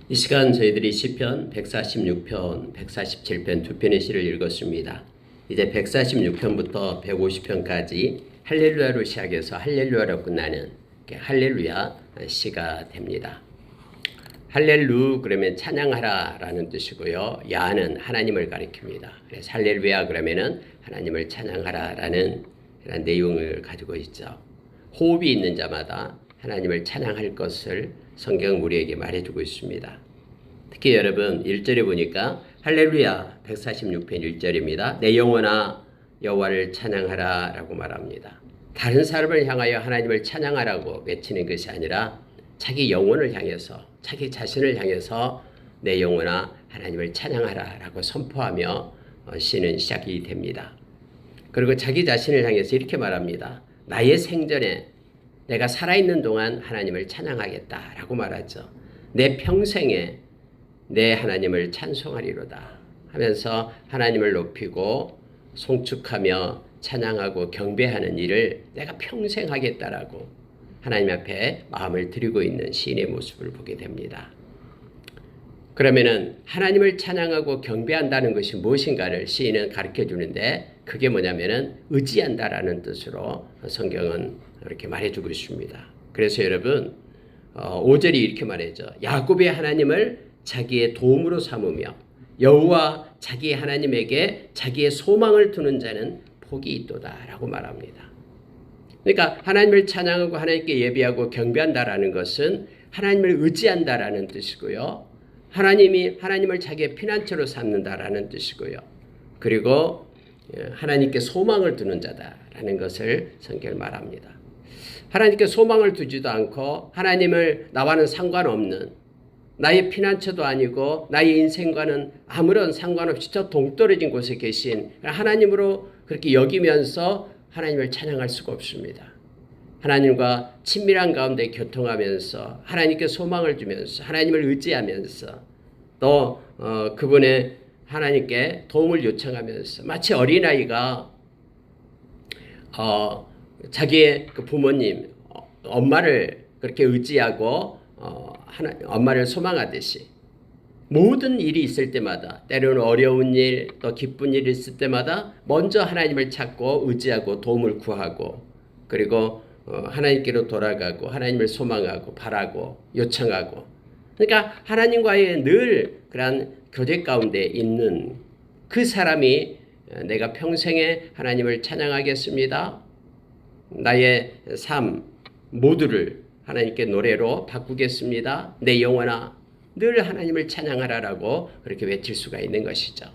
이 시간 저희들이 시편 146편, 147편 두 편의 시를 읽었습니다. 이제 146편부터 150편까지 할렐루야로 시작해서 할렐루야로 끝나는 할렐루야 시가 됩니다. 할렐루 그러면 찬양하라 라는 뜻이고요. 야는 하나님을 가리킵니다. 그래서 할렐루야 그러면은 하나님을 찬양하라 라는 내용을 가지고 있죠. 호흡이 있는 자마다 하나님을 찬양할 것을 성경 우리에게 말해주고 있습니다. 특히 여러분 1절에 보니까 할렐루야 146편 1절입니다. 내 영혼아 여호와를 찬양하라 라고 말합니다. 다른 사람을 향하여 하나님을 찬양하라고 외치는 것이 아니라 자기 영혼을 향해서 자기 자신을 향해서 내 영혼아 하나님을 찬양하라 라고 선포하며 시는 시작이 됩니다. 그리고 자기 자신을 향해서 이렇게 말합니다. 나의 생전에 내가 살아있는 동안 하나님을 찬양하겠다라고 말하죠. 내 평생에 내 하나님을 찬송하리로다 하면서 하나님을 높이고 송축하며 찬양하고 경배하는 일을 내가 평생 하겠다라고 하나님 앞에 마음을 드리고 있는 시인의 모습을 보게 됩니다. 그러면은 하나님을 찬양하고 경배한다는 것이 무엇인가를 시인은 가르쳐 주는데 그게 뭐냐면은 의지한다라는 뜻으로 성경은 이렇게 말해주고 있습니다. 그래서 여러분 5절이 이렇게 말해죠. 야곱의 하나님을 자기의 도움으로 삼으며 여호와 자기 하나님에게 자기의 소망을 두는 자는 복이 있도다 라고 말합니다. 그러니까 하나님을 찬양하고 하나님께 예배하고 경배한다라는 것은 하나님을 의지한다라는 뜻이고요. 하나님을 자기의 피난처로 삼는다라는 뜻이고요. 그리고 하나님께 소망을 두는 자다라는 것을 성경을 말합니다. 하나님께 소망을 두지도 않고 하나님을 나와는 상관없는 나의 피난처도 아니고 나의 인생과는 아무런 상관없이 저 동떨어진 곳에 계신 하나님으로 그렇게 여기면서 하나님을 찬양할 수가 없습니다. 하나님과 친밀한 가운데 교통하면서 하나님께 소망을 주면서 하나님을 의지하면서 또 그분의 하나님께 도움을 요청하면서 마치 어린아이가 자기의 그 부모님 엄마를 그렇게 의지하고 엄마를 소망하듯이 모든 일이 있을 때마다 때로는 어려운 일 또 기쁜 일이 있을 때마다 먼저 하나님을 찾고 의지하고 도움을 구하고 그리고 하나님께로 돌아가고 하나님을 소망하고 바라고 요청하고 그러니까 하나님과의 늘 그런 교제 가운데 있는 그 사람이 내가 평생에 하나님을 찬양하겠습니다. 나의 삶 모두를 하나님께 노래로 바꾸겠습니다. 내 영혼아 늘 하나님을 찬양하라라고 그렇게 외칠 수가 있는 것이죠.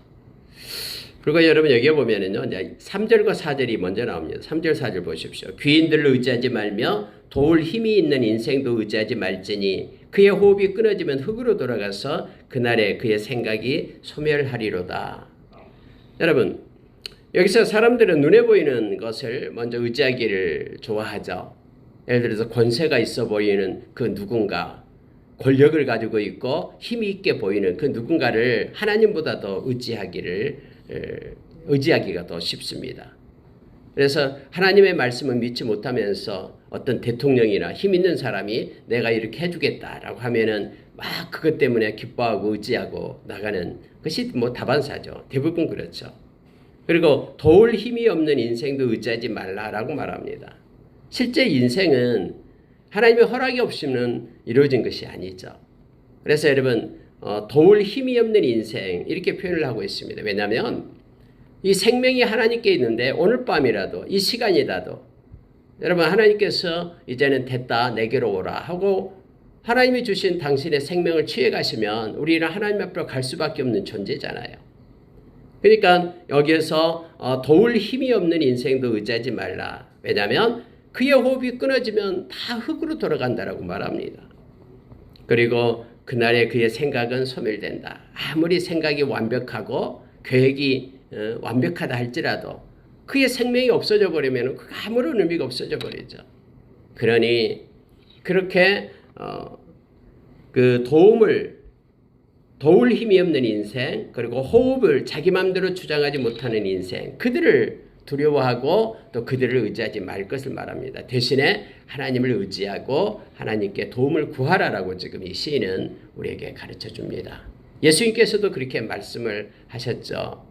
그리고 여러분 여기에 보면은요, 3절과 4절이 먼저 나옵니다. 3절, 4절 보십시오. 귀인들을 의지하지 말며 도울 힘이 있는 인생도 의지하지 말지니 그의 호흡이 끊어지면 흙으로 돌아가서 그날에 그의 생각이 소멸하리로다. 여러분 여기서 사람들은 눈에 보이는 것을 먼저 의지하기를 좋아하죠. 예를 들어서 권세가 있어 보이는 그 누군가, 권력을 가지고 있고 힘이 있게 보이는 그 누군가를 하나님보다 더 의지하기가 더 쉽습니다. 그래서 하나님의 말씀을 믿지 못하면서 어떤 대통령이나 힘 있는 사람이 내가 이렇게 해주겠다라고 하면은 막 그것 때문에 기뻐하고 의지하고 나가는 것이 뭐 다반사죠. 대부분 그렇죠. 그리고 도울 힘이 없는 인생도 의지하지 말라라고 말합니다. 실제 인생은 하나님의 허락이 없이는 이루어진 것이 아니죠. 그래서 여러분 도울 힘이 없는 인생 이렇게 표현을 하고 있습니다. 왜냐하면 이 생명이 하나님께 있는데 오늘 밤이라도 이 시간이라도 여러분 하나님께서 이제는 됐다 내게로 오라 하고 하나님이 주신 당신의 생명을 취해 가시면 우리는 하나님 앞으로 갈 수밖에 없는 존재잖아요. 그러니까 여기에서 도울 힘이 없는 인생도 의지하지 말라. 왜냐하면 그의 호흡이 끊어지면 다 흙으로 돌아간다라고 말합니다. 그리고 그날에 그의 생각은 소멸된다. 아무리 생각이 완벽하고 계획이 완벽하다 할지라도 그의 생명이 없어져 버리면 아무런 의미가 없어져 버리죠. 그러니 그렇게 그 도울 힘이 없는 인생 그리고 호흡을 자기 마음대로 주장하지 못하는 인생 그들을 두려워하고 또 그들을 의지하지 말 것을 말합니다. 대신에 하나님을 의지하고 하나님께 도움을 구하라라고 지금 이 시인은 우리에게 가르쳐 줍니다. 예수님께서도 그렇게 말씀을 하셨죠.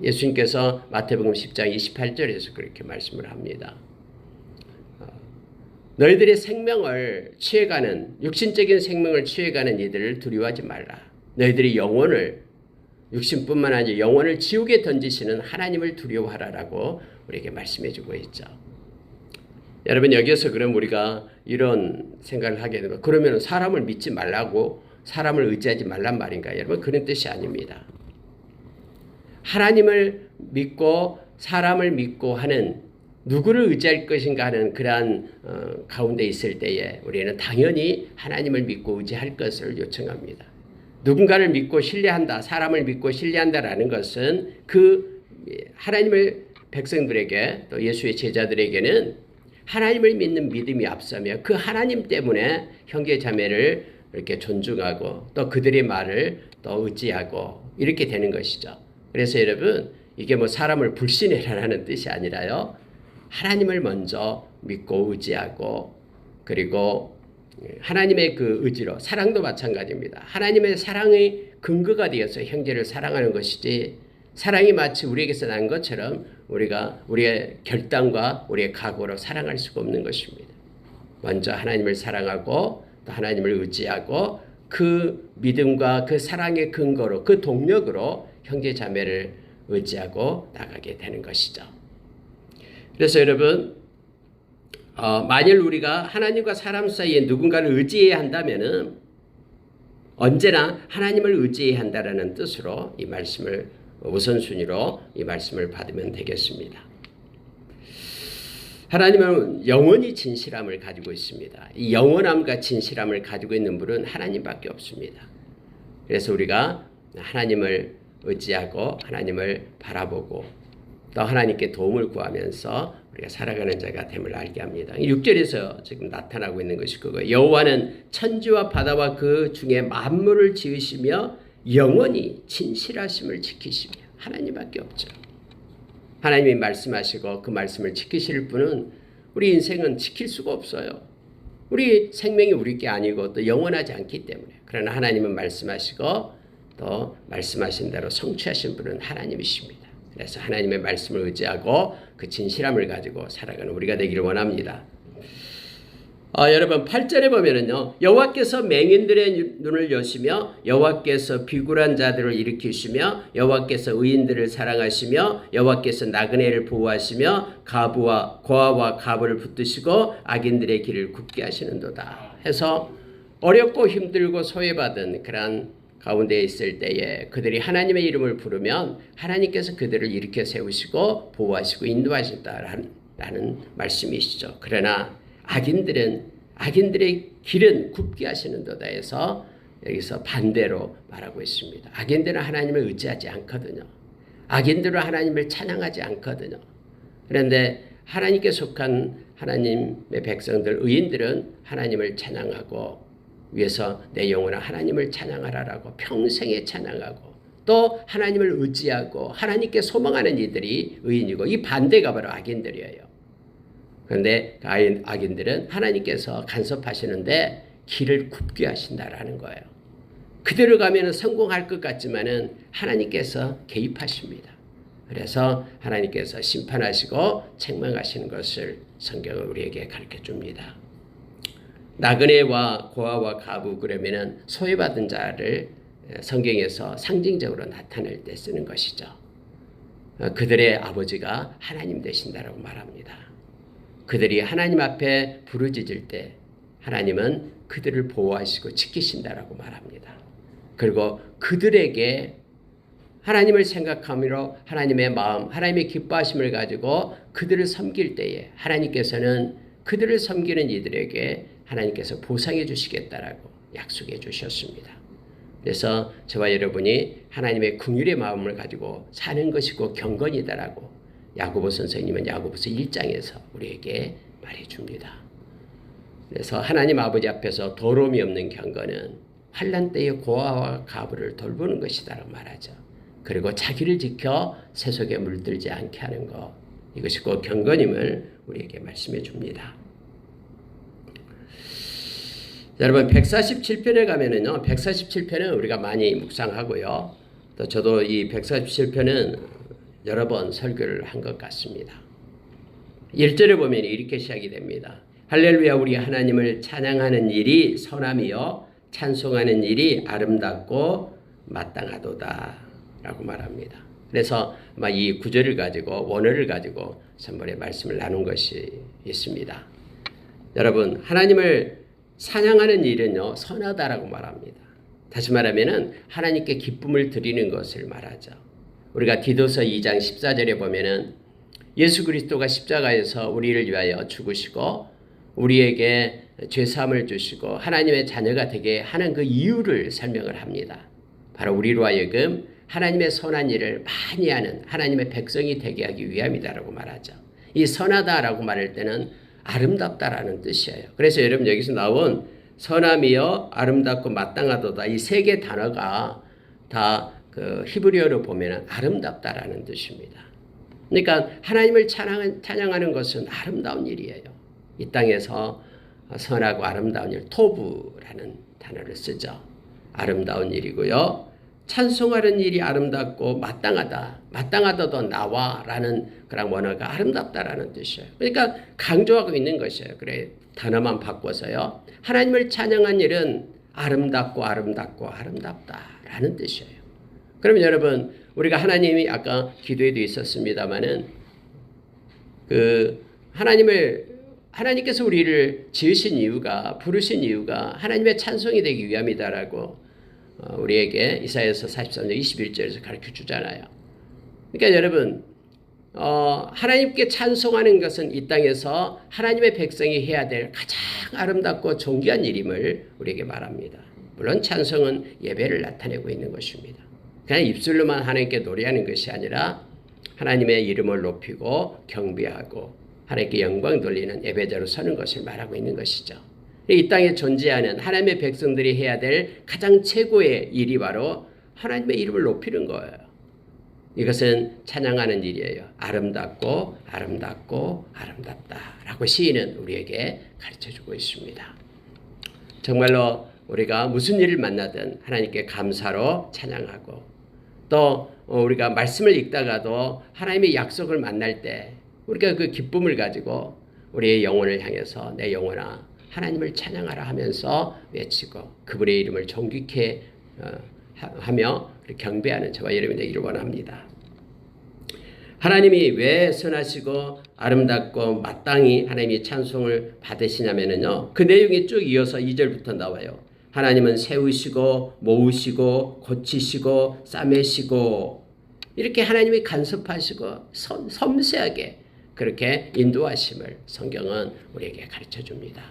예수님께서 마태복음 10장 28절에서 그렇게 말씀을 합니다. 너희들의 생명을 취해가는 육신적인 생명을 취해가는 이들을 두려워하지 말라. 너희들이 영혼을 육신뿐만 아니라 영혼을 지옥에 던지시는 하나님을 두려워하라라고 우리에게 말씀해 주고 있죠. 여러분 여기에서 그럼 우리가 이런 생각을 하게 되면 그러면 사람을 믿지 말라고 사람을 의지하지 말란 말인가? 여러분 그런 뜻이 아닙니다. 하나님을 믿고 사람을 믿고 하는 누구를 의지할 것인가 하는 그러한 가운데 있을 때에 우리는 당연히 하나님을 믿고 의지할 것을 요청합니다. 누군가를 믿고 신뢰한다, 사람을 믿고 신뢰한다라는 것은 그 하나님을 백성들에게 또 예수의 제자들에게는 하나님을 믿는 믿음이 앞서며 그 하나님 때문에 형제 자매를 이렇게 존중하고 또 그들의 말을 또 의지하고 이렇게 되는 것이죠. 그래서 여러분 이게 뭐 사람을 불신해라는 뜻이 아니라요. 하나님을 먼저 믿고 의지하고 그리고 하나님의 그 의지로 사랑도 마찬가지입니다. 하나님의 사랑의 근거가 되어서 형제를 사랑하는 것이지 사랑이 마치 우리에게서 난 것처럼 우리가 우리의 결단과 우리의 각오로 사랑할 수가 없는 것입니다. 먼저 하나님을 사랑하고 또 하나님을 의지하고 그 믿음과 그 사랑의 근거로 그 동력으로 형제 자매를 의지하고 나가게 되는 것이죠. 그래서 여러분 만일 우리가 하나님과 사람 사이에 누군가를 의지해야 한다면은 언제나 하나님을 의지해야 한다라는 뜻으로 이 말씀을 우선순위로 이 말씀을 받으면 되겠습니다. 하나님은 영원히 진실함을 가지고 있습니다. 이 영원함과 진실함을 가지고 있는 분은 하나님밖에 없습니다. 그래서 우리가 하나님을 의지하고 하나님을 바라보고 또 하나님께 도움을 구하면서 우리가 살아가는 자가 됨을 알게 합니다. 6절에서 지금 나타나고 있는 것이 그거예요. 여호와는 천지와 바다와 그 중에 만물을 지으시며 영원히 진실하심을 지키시며 하나님밖에 없죠. 하나님이 말씀하시고 그 말씀을 지키실 분은 우리 인생은 지킬 수가 없어요. 우리 생명이 우리 게 아니고 또 영원하지 않기 때문에. 그러나 하나님은 말씀하시고 또 말씀하신 대로 성취하신 분은 하나님이십니다. 그래서 하나님의 말씀을 의지하고 그 진실함을 가지고 살아가는 우리가 되기를 원합니다. 여러분 8절에 보면은요. 여호와께서 맹인들의 눈을 여시며 여호와께서 비굴한 자들을 일으키시며 여호와께서 의인들을 사랑하시며 여호와께서 나그네를 보호하시며 고아와 가부를 붙드시고 악인들의 길을 굽게 하시는도다. 해서 어렵고 힘들고 소외받은 그러한 가운데 있을 때에 그들이 하나님의 이름을 부르면 하나님께서 그들을 일으켜 세우시고 보호하시고 인도하신다라는 말씀이시죠. 그러나 악인들의 길은 굽게 하시는도다 해서 여기서 반대로 말하고 있습니다. 악인들은 하나님을 의지하지 않거든요. 악인들은 하나님을 찬양하지 않거든요. 그런데 하나님께 속한 하나님의 백성들 의인들은 하나님을 찬양하고 위해서 내 영혼아 하나님을 찬양하라라고 평생에 찬양하고 또 하나님을 의지하고 하나님께 소망하는 이들이 의인이고 이 반대가 바로 악인들이에요. 그런데 악인들은 하나님께서 간섭하시는데 길을 굽게 하신다라는 거예요. 그대로 가면 성공할 것 같지만은 하나님께서 개입하십니다. 그래서 하나님께서 심판하시고 책망하시는 것을 성경은 우리에게 가르쳐 줍니다. 나그네와 고아와 가부 그러면은 소외받은 자를 성경에서 상징적으로 나타낼 때 쓰는 것이죠. 그들의 아버지가 하나님 되신다라고 말합니다. 그들이 하나님 앞에 부르짖을 때 하나님은 그들을 보호하시고 지키신다라고 말합니다. 그리고 그들에게 하나님을 생각함으로 하나님의 마음, 하나님의 기뻐하심을 가지고 그들을 섬길 때에 하나님께서는 그들을 섬기는 이들에게 하나님께서 보상해 주시겠다라고 약속해 주셨습니다. 그래서 저와 여러분이 하나님의 긍휼의 마음을 가지고 사는 것이고 경건이다라고 야고보 선생님은 야고보서 1장에서 우리에게 말해줍니다. 그래서 하나님 아버지 앞에서 더러움이 없는 경건은 환난 때의 고아와 가부를 돌보는 것이다라고 말하죠. 그리고 자기를 지켜 세속에 물들지 않게 하는 것. 이것이 꼭 경건임을 우리에게 말씀해 줍니다. 여러분 147편에 가면은요. 147편은 우리가 많이 묵상하고요. 또 저도 이 147편은 여러 번 설교를 한 것 같습니다. 1절에 보면 이렇게 시작이 됩니다. 할렐루야 우리 하나님을 찬양하는 일이 선함이요 찬송하는 일이 아름답고 마땅하도다 라고 말합니다. 그래서 이 구절을 가지고 원어를 가지고 선번에 말씀을 나눈 것이 있습니다. 여러분 하나님을 찬양하는 일은요 선하다라고 말합니다. 다시 말하면은 하나님께 기쁨을 드리는 것을 말하죠. 우리가 디도서 2장 14절에 보면은 예수 그리스도가 십자가에서 우리를 위하여 죽으시고 우리에게 죄사함을 주시고 하나님의 자녀가 되게 하는 그 이유를 설명을 합니다. 바로 우리로 하여금 하나님의 선한 일을 많이 하는 하나님의 백성이 되게 하기 위함이다라고 말하죠. 이 선하다라고 말할 때는 아름답다라는 뜻이에요. 그래서 여러분 여기서 나온 선함이요 아름답고 마땅하도다 이 세 개 단어가 다 그 히브리어로 보면 아름답다라는 뜻입니다. 그러니까 하나님을 찬양하는 것은 아름다운 일이에요. 이 땅에서 선하고 아름다운 일, 토부라는 단어를 쓰죠. 아름다운 일이고요. 찬송하는 일이 아름답고 마땅하다. 마땅하다도 나와라는 그런 원어가 아름답다라는 뜻이에요. 그러니까 강조하고 있는 것이에요. 그래 단어만 바꿔서요. 하나님을 찬양한 일은 아름답고 아름답고 아름답다라는 뜻이에요. 그러면 여러분 우리가 하나님이 아까 기도에도 있었습니다마는 하나님께서 우리를 지으신 이유가 부르신 이유가 하나님의 찬송이 되기 위함이다라고 우리에게 이사야서 43장 21절에서 가르쳐 주잖아요. 그러니까 여러분 하나님께 찬송하는 것은 이 땅에서 하나님의 백성이 해야 될 가장 아름답고 존귀한 일임을 우리에게 말합니다. 물론 찬송은 예배를 나타내고 있는 것입니다. 그냥 입술로만 하나님께 노래하는 것이 아니라 하나님의 이름을 높이고 경배하고 하나님께 영광 돌리는 예배자로 서는 것을 말하고 있는 것이죠. 이 땅에 존재하는 하나님의 백성들이 해야 될 가장 최고의 일이 바로 하나님의 이름을 높이는 거예요. 이것은 찬양하는 일이에요. 아름답고 아름답고 아름답다라고 시인은 우리에게 가르쳐주고 있습니다. 정말로 우리가 무슨 일을 만나든 하나님께 감사로 찬양하고 또 우리가 말씀을 읽다가도 하나님의 약속을 만날 때 우리가 그 기쁨을 가지고 우리의 영혼을 향해서 내 영혼아 하나님을 찬양하라 하면서 외치고 그분의 이름을 존귀케 하며 경배하는 저와 여러분이 되기를 원합니다. 하나님이 왜 선하시고 아름답고 마땅히 하나님이 찬송을 받으시냐면요. 그 내용이 쭉 이어서 2절부터 나와요. 하나님은 세우시고 모으시고 고치시고 싸매시고 이렇게 하나님이 간섭하시고 섬세하게 그렇게 인도하심을 성경은 우리에게 가르쳐 줍니다.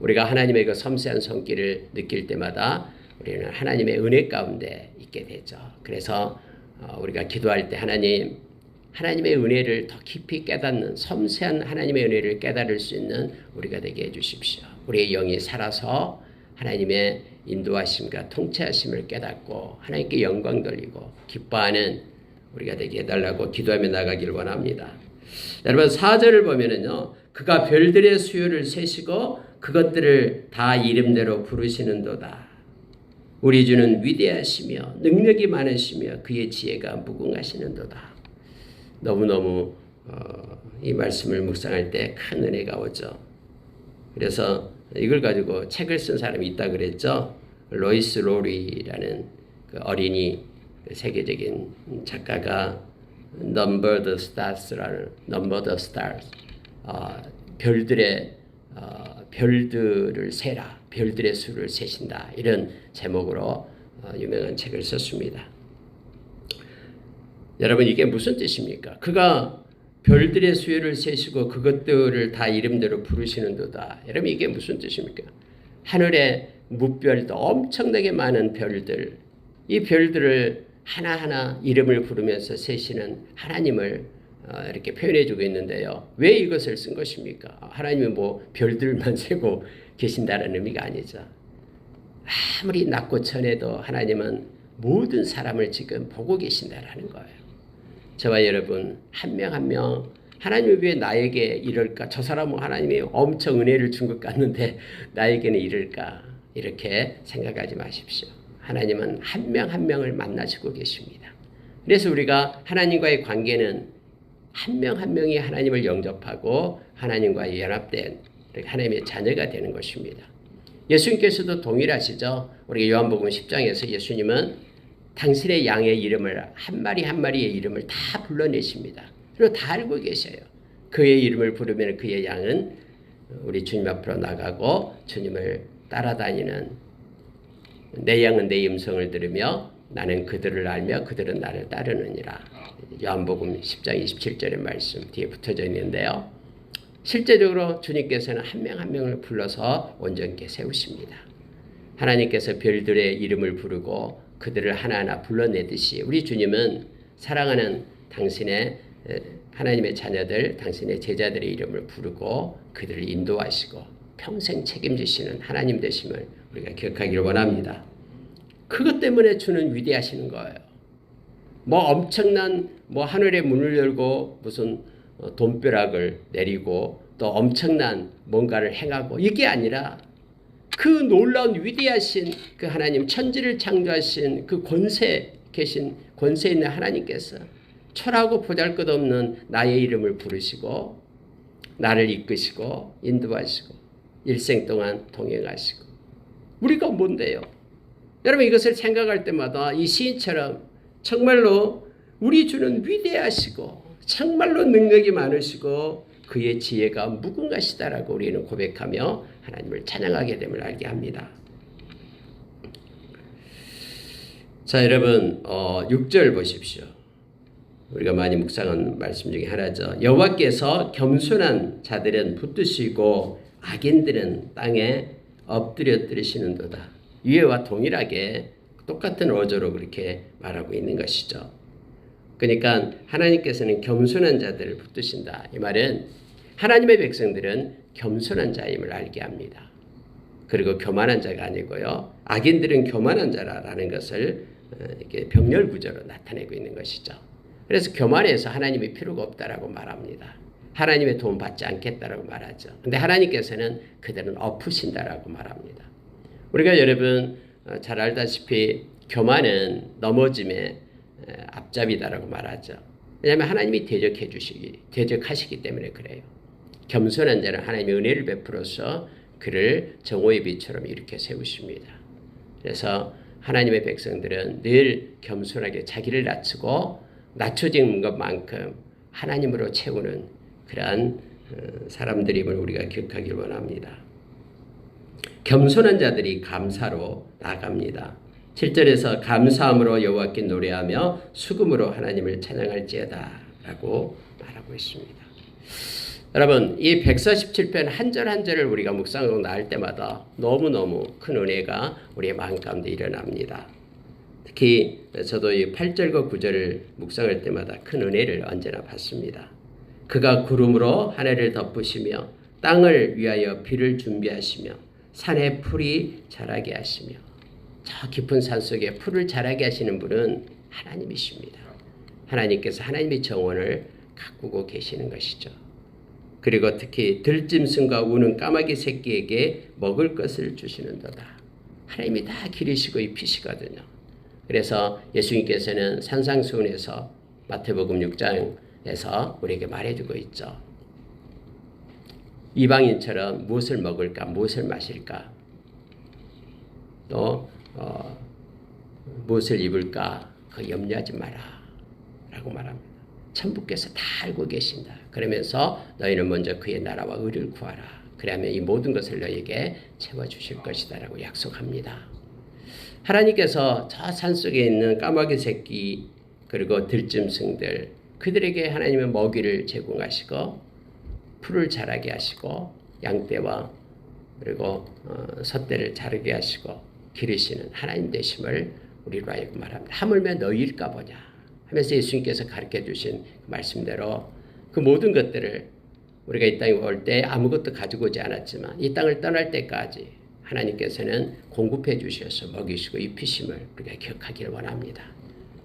우리가 하나님의 그 섬세한 손길을 느낄 때마다 우리는 하나님의 은혜 가운데 있게 되죠. 그래서 우리가 기도할 때 하나님의 은혜를 더 깊이 깨닫는 섬세한 하나님의 은혜를 깨달을 수 있는 우리가 되게 해주십시오. 우리의 영이 살아서 하나님의 인도하심과 통치하심을 깨닫고 하나님께 영광 돌리고 기뻐하는 우리가 되게 해달라고 기도하며 나가길 원합니다. 여러분 4절을 보면은요. 그가 별들의 수요를 세시고 그것들을 다 이름대로 부르시는도다. 우리 주는 위대하시며 능력이 많으시며 그의 지혜가 무궁하시는도다. 너무너무 이 말씀을 묵상할 때 큰 은혜가 오죠. 그래서 이걸 가지고 책을 쓴 사람이 있다 그랬죠. 로이스 로리라는 그 어린이 세계적인 작가가 Number the Stars라는 Number the Stars 별들을 세라 별들의 수를 세신다 이런 제목으로 유명한 책을 썼습니다. 여러분 이게 무슨 뜻입니까? 그가 별들의 수요를 세시고 그것들을 다 이름대로 부르시는도다. 여러분 이게 무슨 뜻입니까? 하늘에 무별도 엄청나게 많은 별들 이 별들을 하나하나 이름을 부르면서 세시는 하나님을 이렇게 표현해주고 있는데요. 왜 이것을 쓴 것입니까? 하나님은 뭐 별들만 세고 계신다는 의미가 아니죠. 아무리 낮고 천해도 하나님은 모든 사람을 지금 보고 계신다라는 거예요. 저와 여러분 한 명 한 명 하나님이 왜 나에게 이럴까? 저 사람은 하나님이 엄청 은혜를 준 것 같는데 나에게는 이럴까? 이렇게 생각하지 마십시오. 하나님은 한 명 한 명을 만나시고 계십니다. 그래서 우리가 하나님과의 관계는 한 명 한 명이 하나님을 영접하고 하나님과 연합된 하나님의 자녀가 되는 것입니다. 예수님께서도 동일하시죠. 우리가 요한복음 10장에서 예수님은 당신의 양의 이름을 한 마리 한 마리의 이름을 다 불러내십니다. 그리고 다 알고 계셔요. 그의 이름을 부르면 그의 양은 우리 주님 앞으로 나가고 주님을 따라다니는 내 양은 내 음성을 들으며 나는 그들을 알며 그들은 나를 따르느니라. 요한복음 10장 27절의 말씀 뒤에 붙어져 있는데요. 실제적으로 주님께서는 한 명 한 명을 불러서 온전케 세우십니다. 하나님께서 별들의 이름을 부르고 그들을 하나하나 불러내듯이 우리 주님은 사랑하는 당신의 하나님의 자녀들, 당신의 제자들의 이름을 부르고 그들을 인도하시고 평생 책임지시는 하나님 되심을 우리가 기억하기를 원합니다. 그것 때문에 주는 위대하시는 거예요. 엄청난 하늘의 문을 열고 무슨 돈벼락을 내리고 또 엄청난 뭔가를 행하고 이게 아니라 그 놀라운 위대하신 그 하나님 천지를 창조하신 그 권세 있는 하나님께서 철하고 보잘것없는 나의 이름을 부르시고 나를 이끄시고 인도하시고 일생 동안 동행하시고 우리가 뭔데요? 여러분 이것을 생각할 때마다 이 시인처럼 정말로 우리 주는 위대하시고 정말로 능력이 많으시고 그의 지혜가 무궁하시다라고 우리는 고백하며 하나님을 찬양하게 됨을 알게 합니다. 자 여러분 6절 보십시오. 우리가 많이 묵상한 말씀 중에 하나죠. 여호와께서 겸손한 자들은 붙드시고 악인들은 땅에 엎드려뜨리시는도다. 위에와 동일하게 똑같은 어조로 그렇게 말하고 있는 것이죠. 그러니까 하나님께서는 겸손한 자들을 붙드신다. 이 말은 하나님의 백성들은 겸손한 자임을 알게 합니다. 그리고 교만한 자가 아니고요. 악인들은 교만한 자라는 것을 이렇게 병렬 구조로 나타내고 있는 것이죠. 그래서 교만해서 하나님이 필요가 없다라고 말합니다. 하나님의 도움 받지 않겠다라고 말하죠. 근데 하나님께서는 그들은 엎으신다라고 말합니다. 우리가 여러분 잘 알다시피 교만은 넘어짐의 앞잡이다라고 말하죠. 왜냐하면 하나님이 대적하시기 때문에 그래요. 겸손한 자는 하나님의 은혜를 베풀어서 그를 정오의 빛처럼 이렇게 세우십니다. 그래서 하나님의 백성들은 늘 겸손하게 자기를 낮추고 낮춰진 것만큼 하나님으로 채우는 그러한 사람들임을 우리가 기억하기를 원합니다. 겸손한 자들이 감사로 나아갑니다. 7절에서 감사함으로 여호와께 노래하며 수금으로 하나님을 찬양할지어다 라고 말하고 있습니다. 여러분 이 147편 한 절 한 절을 우리가 묵상하고 나올 때마다 너무너무 큰 은혜가 우리의 마음 가운데 일어납니다. 특히 저도 이 8절과 9절을 묵상할 때마다 큰 은혜를 언제나 받습니다. 그가 구름으로 하늘을 덮으시며 땅을 위하여 비를 준비하시며 산에 풀이 자라게 하시며 저 깊은 산속에 풀을 자라게 하시는 분은 하나님이십니다. 하나님께서 하나님의 정원을 가꾸고 계시는 것이죠. 그리고 특히 들짐승과 우는 까마귀 새끼에게 먹을 것을 주시는도다. 하나님이 다 기르시고 입히시거든요. 그래서 예수님께서는 산상수훈에서 마태복음 6장에서 우리에게 말해주고 있죠. 이방인처럼 무엇을 먹을까, 무엇을 마실까, 또 무엇을 입을까 그 염려하지 마라 라고 말합니다. 천부께서 다 알고 계신다. 그러면서 너희는 먼저 그의 나라와 의를 구하라. 그러면 이 모든 것을 너희에게 채워주실 것이다 라고 약속합니다. 하나님께서 저 산속에 있는 까마귀 새끼 그리고 들짐승들 그들에게 하나님의 먹이를 제공하시고 풀을 자라게 하시고 양떼와 그리고 숫대를 자르게 하시고 기르시는 하나님 되심을 우리로 하여금 말합니다. 하물며 너희일까 보냐 하면서 예수님께서 가르쳐 주신 그 말씀대로 그 모든 것들을 우리가 이 땅에 올 때 아무것도 가지고 오지 않았지만 이 땅을 떠날 때까지 하나님께서는 공급해 주셔서 먹이시고 입히심을 우리가 기억하기를 원합니다.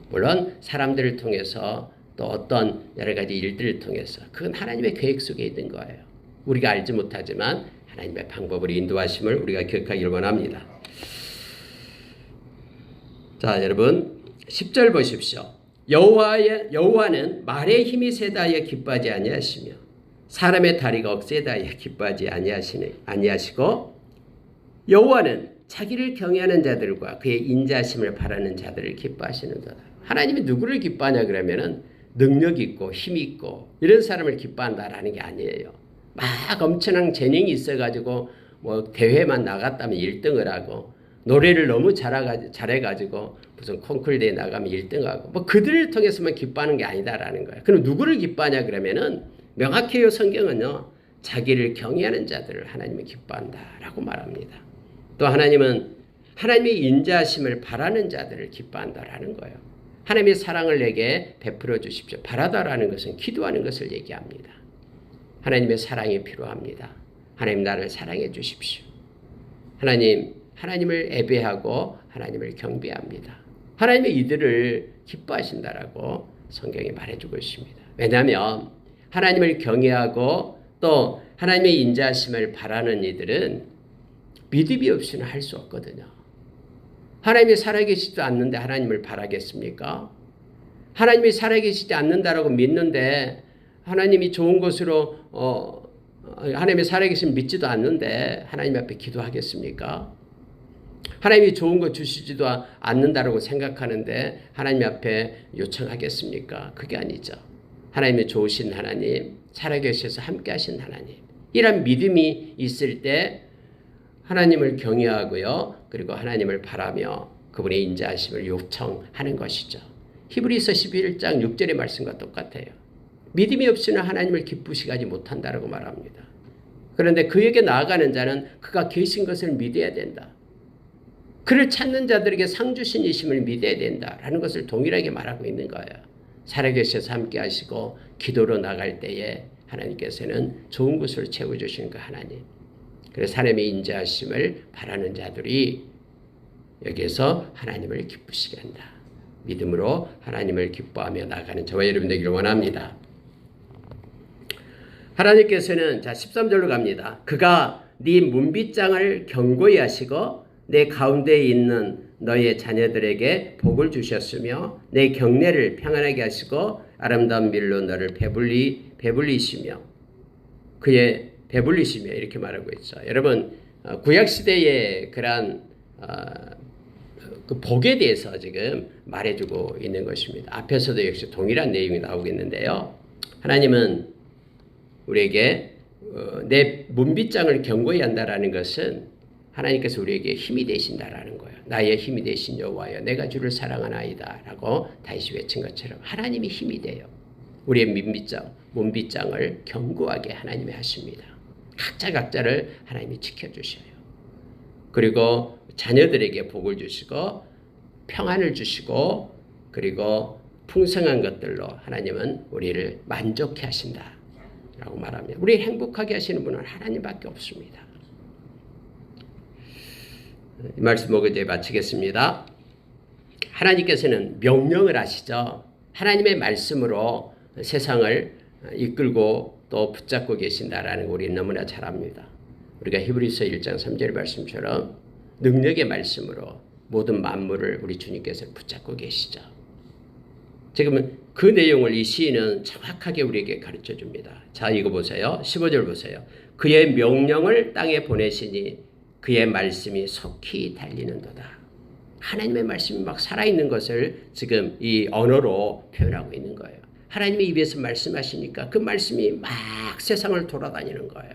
물론 사람들을 통해서 또 어떤 여러 가지 일들을 통해서 그건 하나님의 계획 속에 있는 거예요. 우리가 알지 못하지만 하나님의 방법으로 인도하심을 우리가 기억하기를 원합니다. 자, 여러분 10절 보십시오. 여호와는 말의 힘이 세다하여 기뻐하지 아니하시며 사람의 다리가 억세다하여 기뻐하지 아니하시고 여호와는 자기를 경외하는 자들과 그의 인자하심을 바라는 자들을 기뻐하시는도다. 하나님이 누구를 기뻐하냐 그러면은 능력 있고 힘 있고 이런 사람을 기뻐한다라는 게 아니에요. 막 엄청난 재능이 있어가지고 뭐 대회만 나갔다면 1등을 하고 노래를 너무 잘해가지고 무슨 콩쿨대에 나가면 1등하고 뭐 그들을 통해서만 기뻐하는 게 아니다라는 거예요. 그럼 누구를 기뻐하냐 그러면은 명확해요. 성경은요. 자기를 경외하는 자들을 하나님이 기뻐한다라고 말합니다. 또 하나님은 하나님의 인자하심을 바라는 자들을 기뻐한다라는 거예요. 하나님의 사랑을 내게 베풀어 주십시오. 바라다라는 것은 기도하는 것을 얘기합니다. 하나님의 사랑이 필요합니다. 하나님 나를 사랑해 주십시오. 하나님을 예배하고 하나님을 경배합니다. 하나님의 이들을 기뻐하신다라고 성경이 말해주고 있습니다. 왜냐하면 하나님을 경외하고 또 하나님의 인자하심을 바라는 이들은 믿음이 없이는 할 수 없거든요. 하나님이 살아계시지도 않는데 하나님을 바라겠습니까? 하나님이 살아계시지 않는다라고 믿는데 하나님이 좋은 것으로 하나님이 살아계심을 믿지도 않는데 하나님 앞에 기도하겠습니까? 하나님이 좋은 거 주시지도 않는다라고 생각하는데 하나님 앞에 요청하겠습니까? 그게 아니죠. 하나님이 좋으신 하나님, 살아계셔서 함께 하신 하나님. 이런 믿음이 있을 때 하나님을 경외하고요. 그리고 하나님을 바라며 그분의 인자하심을 요청하는 것이죠. 히브리서 11장 6절의 말씀과 똑같아요. 믿음이 없이는 하나님을 기쁘시게 하지 못한다라고 말합니다. 그런데 그에게 나아가는 자는 그가 계신 것을 믿어야 된다. 그를 찾는 자들에게 상 주신 이심을 믿어야 된다라는 것을 동일하게 말하고 있는 거예요. 살아계셔서 함께 하시고 기도로 나갈 때에 하나님께서는 좋은 것을 채워주시는 그 하나님. 그래서 하나님의 인자하심을 바라는 자들이 여기에서 하나님을 기쁘시게 한다. 믿음으로 하나님을 기뻐하며 나가는 저와 여러분 되기를 원합니다. 하나님께서는 자 13절로 갑니다. 그가 네 문빗장을 견고히 하시고 내 가운데에 있는 너의 자녀들에게 복을 주셨으며 내 경내를 평안하게 하시고 아름다운 밀로 너를 배불리시며 그의 배불리시며 이렇게 말하고 있죠. 여러분 구약시대의 그러한 그 복에 대해서 지금 말해주고 있는 것입니다. 앞에서도 역시 동일한 내용이 나오고 있는데요. 하나님은 우리에게 내 문빗장을 견고히 한다라는 것은 하나님께서 우리에게 힘이 되신다라는 거예요. 나의 힘이 되신 여호와여 내가 주를 사랑하나이다 라고 다시 외친 것처럼 하나님이 힘이 돼요. 우리의 문빗장을 견고하게 하나님이 하십니다. 각자를 하나님이 지켜주셔요. 그리고 자녀들에게 복을 주시고 평안을 주시고 그리고 풍성한 것들로 하나님은 우리를 만족해 하신다 라고 말합니다. 우리를 행복하게 하시는 분은 하나님밖에 없습니다. 이 말씀 보고 이제 마치겠습니다. 하나님께서는 명령을 하시죠. 하나님의 말씀으로 세상을 이끌고 또 붙잡고 계신다라는 거 우리는 너무나 잘 압니다. 우리가 히브리서 1장 3절 말씀처럼 능력의 말씀으로 모든 만물을 우리 주님께서 붙잡고 계시죠. 지금은 그 내용을 이 시인은 정확하게 우리에게 가르쳐 줍니다. 자, 이거 보세요. 15절 보세요. 그의 명령을 땅에 보내시니 그의 말씀이 속히 달리는도다. 하나님의 말씀이 막 살아있는 것을 지금 이 언어로 표현하고 있는 거예요. 하나님의 입에서 말씀하시니까 그 말씀이 막 세상을 돌아다니는 거예요.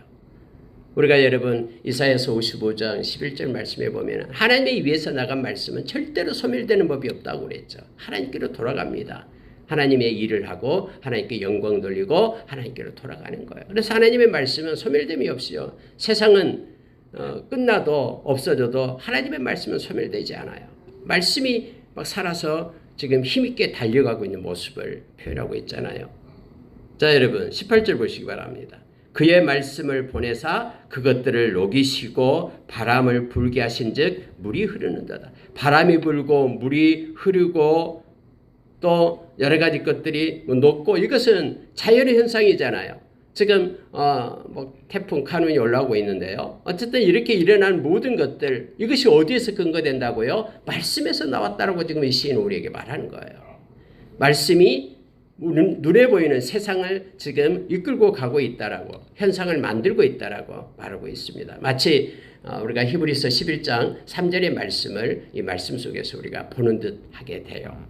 우리가 여러분 이사야서 55장 11절 말씀에 보면 하나님의 입에서 나간 말씀은 절대로 소멸되는 법이 없다고 그랬죠. 하나님께로 돌아갑니다. 하나님의 일을 하고 하나님께 영광 돌리고 하나님께로 돌아가는 거예요. 그래서 하나님의 말씀은 소멸됨이 없어요. 세상은 끝나도 없어져도 하나님의 말씀은 소멸되지 않아요. 말씀이 막 살아서 지금 힘있게 달려가고 있는 모습을 표현하고 있잖아요. 자, 여러분 18절 보시기 바랍니다. 그의 말씀을 보내사 그것들을 녹이시고 바람을 불게 하신즉 물이 흐르는도다. 바람이 불고 물이 흐르고 또 여러 가지 것들이 녹고 이것은 자연의 현상이잖아요. 지금 태풍 카눈이 올라오고 있는데요. 어쨌든 이렇게 일어난 모든 것들 이것이 어디에서 근거된다고요? 말씀에서 나왔다라고 지금 이 시인은 우리에게 말하는 거예요. 말씀이 눈에 보이는 세상을 지금 이끌고 가고 있다라고 현상을 만들고 있다라고 말하고 있습니다. 마치 우리가 히브리서 11장 3절의 말씀을 이 말씀 속에서 우리가 보는 듯 하게 돼요.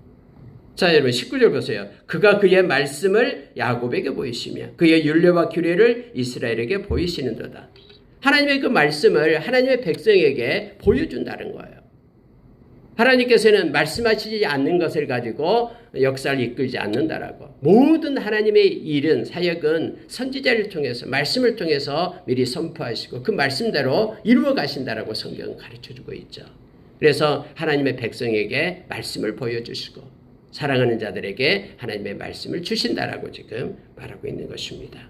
자, 여러분 19절 보세요. 그가 그의 말씀을 야곱에게 보이시며 그의 율례와 규례를 이스라엘에게 보이시는도다. 하나님의 그 말씀을 하나님의 백성에게 보여준다는 거예요. 하나님께서는 말씀하시지 않는 것을 가지고 역사를 이끌지 않는다라고. 모든 하나님의 일은 사역은 선지자를 통해서 말씀을 통해서 미리 선포하시고 그 말씀대로 이루어 가신다라고 성경은 가르쳐주고 있죠. 그래서 하나님의 백성에게 말씀을 보여주시고 사랑하는 자들에게 하나님의 말씀을 주신다라고 지금 말하고 있는 것입니다.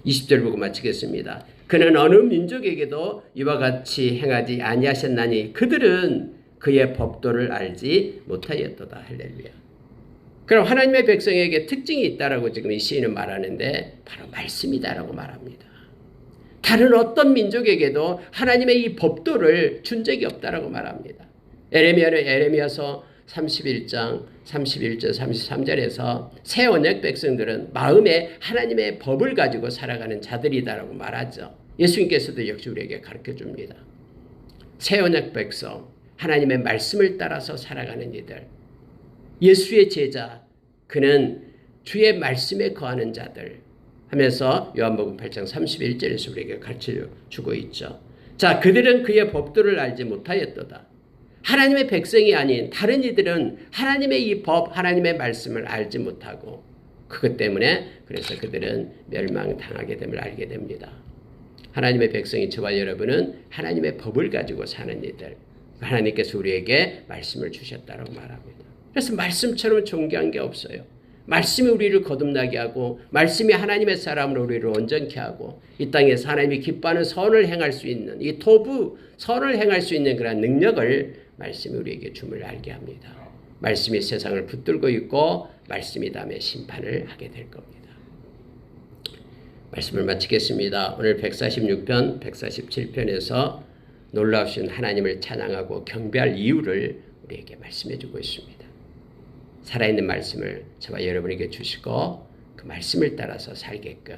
20절 보고 마치겠습니다. 그는 어느 민족에게도 이와 같이 행하지 아니하셨나니 그들은 그의 법도를 알지 못하였도다. 할렐루야. 그럼 하나님의 백성에게 특징이 있다라고 지금 이 시인은 말하는데 바로 말씀이다라고 말합니다. 다른 어떤 민족에게도 하나님의 이 법도를 준 적이 없다라고 말합니다. 에레미야서 31장 31절 33절에서 새 언약 백성들은 마음에 하나님의 법을 가지고 살아가는 자들이다라고 말하죠. 예수님께서도 역시 우리에게 가르쳐줍니다. 새 언약 백성 하나님의 말씀을 따라서 살아가는 이들, 예수의 제자, 그는 주의 말씀에 거하는 자들 하면서 요한복음 8장 31절에서 우리에게 가르쳐주고 있죠. 자, 그들은 그의 법도를 알지 못하였도다. 하나님의 백성이 아닌 다른 이들은 하나님의 이 법, 하나님의 말씀을 알지 못하고 그것 때문에 그래서 그들은 멸망당하게 됨을 알게 됩니다. 하나님의 백성이 저와 여러분은 하나님의 법을 가지고 사는 이들, 하나님께서 우리에게 말씀을 주셨다고 말합니다. 그래서 말씀처럼 존귀한 게 없어요. 말씀이 우리를 거듭나게 하고 말씀이 하나님의 사람으로 우리를 온전케 하고 이 땅에서 하나님이 기뻐하는 선을 행할 수 있는 이 토부 선을 행할 수 있는 그런 능력을 말씀이 우리에게 줌을 알게 합니다. 말씀이 세상을 붙들고 있고 말씀이 다음에 심판을 하게 될 겁니다. 말씀을 마치겠습니다. 오늘 146편, 147편에서 놀라우신 하나님을 찬양하고 경배할 이유를 우리에게 말씀해 주고 있습니다. 살아있는 말씀을 저와 여러분에게 주시고 그 말씀을 따라서 살게끔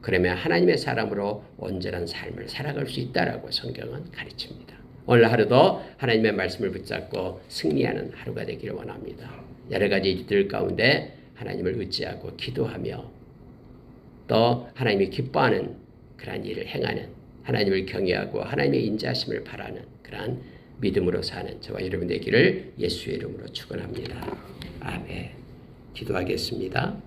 그러면 하나님의 사람으로 온전한 삶을 살아갈 수 있다라고 성경은 가르칩니다. 오늘 하루도 하나님의 말씀을 붙잡고 승리하는 하루가 되기를 원합니다. 여러 가지 일들 가운데 하나님을 의지하고 기도하며 또 하나님이 기뻐하는 그러한 일을 행하는 하나님을 경외하고 하나님의 인자하심을 바라는 그러한 믿음으로 사는 저와 여러분 되기를 예수의 이름으로 축원합니다. 아멘. 기도하겠습니다.